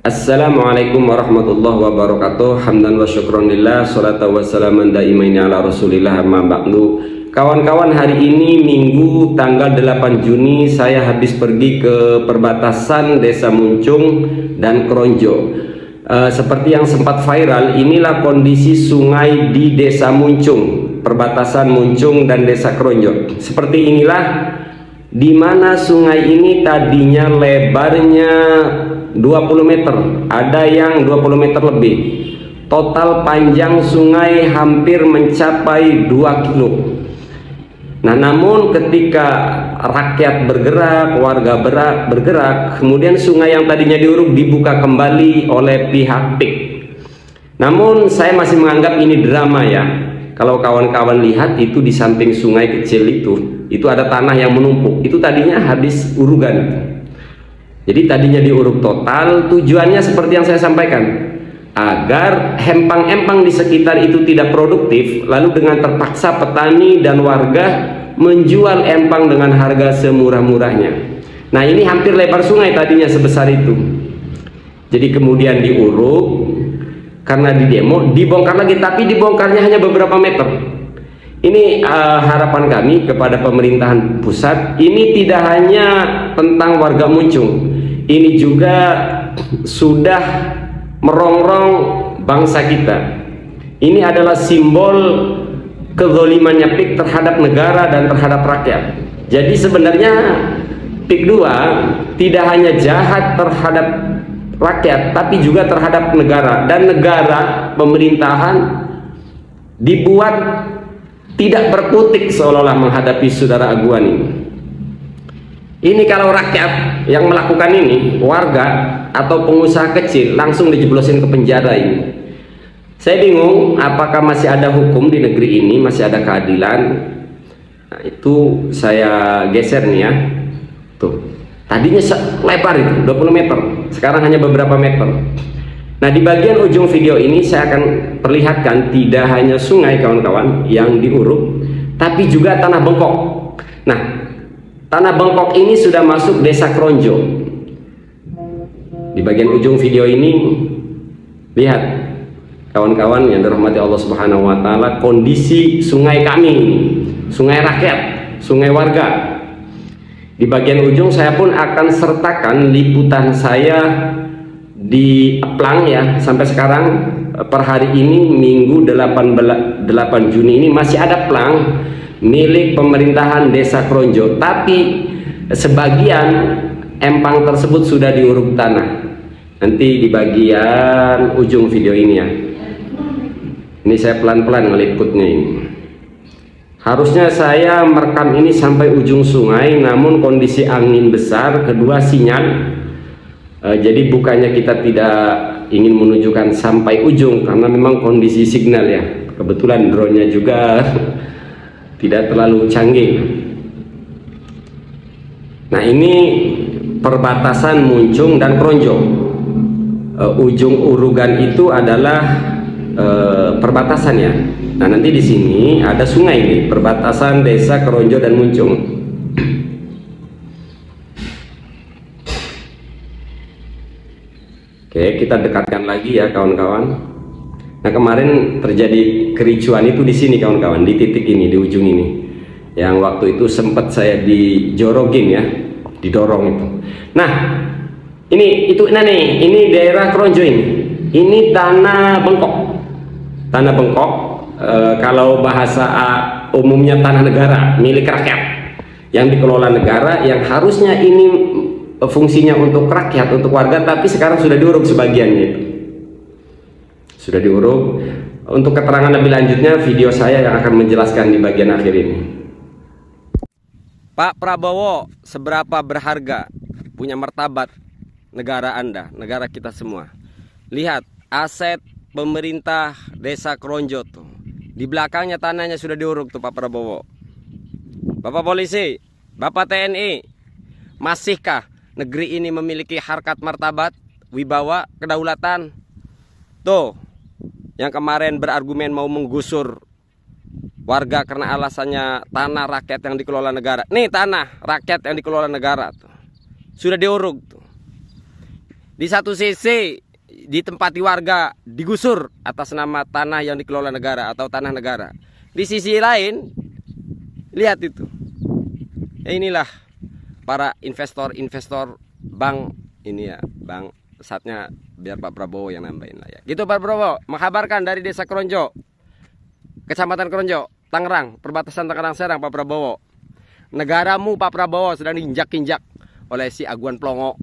Assalamualaikum warahmatullahi wabarakatuh. Hamdan wa syukronillah, salatu wassalaman daimaini ala rasulillah, amma ba'du. Kawan-kawan, hari ini Minggu tanggal 8 Juni saya habis pergi ke perbatasan Desa Muncung dan Kronjo. Seperti yang sempat viral, inilah kondisi sungai di Desa Muncung, perbatasan Muncung dan Desa Kronjo. Seperti inilah, di mana sungai ini tadinya lebarnya 20 meter, ada yang 20 meter lebih. Total panjang sungai hampir mencapai 2 kilo. Nah, namun ketika rakyat bergerak, warga bergerak, kemudian sungai yang tadinya diuruk dibuka kembali oleh pihak PIK. Namun saya masih menganggap ini drama ya. Kalau kawan-kawan lihat itu di samping sungai kecil itu ada tanah yang menumpuk. Itu tadinya habis urugan. Jadi tadinya diuruk total, tujuannya seperti yang saya sampaikan, agar empang-empang di sekitar itu tidak produktif, lalu dengan terpaksa petani dan warga menjual empang dengan harga semurah-murahnya. Nah, ini hampir lebar sungai tadinya sebesar itu. Jadi kemudian diuruk, karena di demo, dibongkar lagi, tapi dibongkarnya hanya beberapa meter. Ini harapan kami kepada pemerintahan pusat, ini tidak hanya tentang warga Muncung, ini juga sudah merongrong bangsa kita. Ini adalah simbol kezalimannya PIK terhadap negara dan terhadap rakyat. Jadi sebenarnya PIK 2 tidak hanya jahat terhadap rakyat, tapi juga terhadap negara. Dan negara, pemerintahan dibuat tidak berkutik seolah-olah menghadapi saudara aguan ini. Ini kalau rakyat yang melakukan ini, warga atau pengusaha kecil, langsung dijeblosin ke penjara ini. Saya bingung apakah masih ada hukum di negeri ini, masih ada keadilan. Nah, itu saya geser nih ya. Tuh. Tadinya lebar itu 20 meter, sekarang hanya beberapa meter. Nah, di bagian ujung video ini saya akan perlihatkan tidak hanya sungai kawan-kawan yang diuruk, tapi juga tanah bengkok. Nah, tanah bengkok ini sudah masuk Desa Kronjo. Di bagian ujung video ini, lihat kawan-kawan yang dirahmati Allah Subhanahu wa Ta'ala, kondisi sungai kami ini, sungai rakyat, sungai warga. Di bagian ujung saya pun akan sertakan liputan saya di Plang ya. Sampai sekarang per hari ini Minggu 8 Juni ini masih ada plang milik pemerintahan Desa Kronjo, tapi sebagian empang tersebut sudah diuruk tanah. Nanti di bagian ujung video ini ya. Ini saya pelan-pelan ngeliputnya ini. Harusnya saya merekam ini sampai ujung sungai, namun kondisi angin besar, kedua sinyal. Jadi bukannya kita tidak ingin menunjukkan sampai ujung, karena memang kondisi signal ya. Kebetulan drone-nya juga tidak terlalu canggih. Nah, ini perbatasan Muncung dan Kronjo. Ujung urugan itu adalah perbatasan ya. Nah, nanti di sini ada sungai nih, perbatasan Desa Kronjo dan Muncung. Oke, kita dekatkan lagi ya kawan-kawan. Nah, kemarin terjadi kericuan itu di sini kawan-kawan, di titik ini, di ujung ini. Yang waktu itu sempat saya dijorogin ya, didorong itu. Nah, ini daerah Kronjo ini. Ini tanah bengkok. Tanah bengkok, kalau bahasa umumnya tanah negara, milik rakyat. Yang dikelola negara, yang harusnya ini fungsinya untuk rakyat, untuk warga, tapi sekarang sudah diuruk sebagiannya itu. Sudah diuruk. Untuk keterangan lebih lanjutnya video saya yang akan menjelaskan di bagian akhir ini. Pak Prabowo, seberapa berharga punya martabat negara Anda, negara kita semua? Lihat aset pemerintah Desa Kronjo tuh. Di belakangnya tanahnya sudah diuruk tuh Pak Prabowo. Bapak polisi, Bapak TNI, masihkah negeri ini memiliki harkat martabat, wibawa, kedaulatan? Tuh, yang kemarin berargumen mau menggusur warga karena alasannya tanah rakyat yang dikelola negara. Nih tanah rakyat yang dikelola negara tuh. Sudah diuruk tuh. Di satu sisi ditempati warga, digusur atas nama tanah yang dikelola negara atau tanah negara. Di sisi lain, lihat itu. Inilah para investor bank ini ya, bank saatnya biar Pak Prabowo yang nambahin lah ya. Gitu Pak Prabowo, mengkabarkan dari Desa Kronjo, Kecamatan Kronjo, Tangerang, perbatasan Tangerang Serang, Pak Prabowo. Negaramu Pak Prabowo sedang diinjak-injak oleh si Aguan Plongo.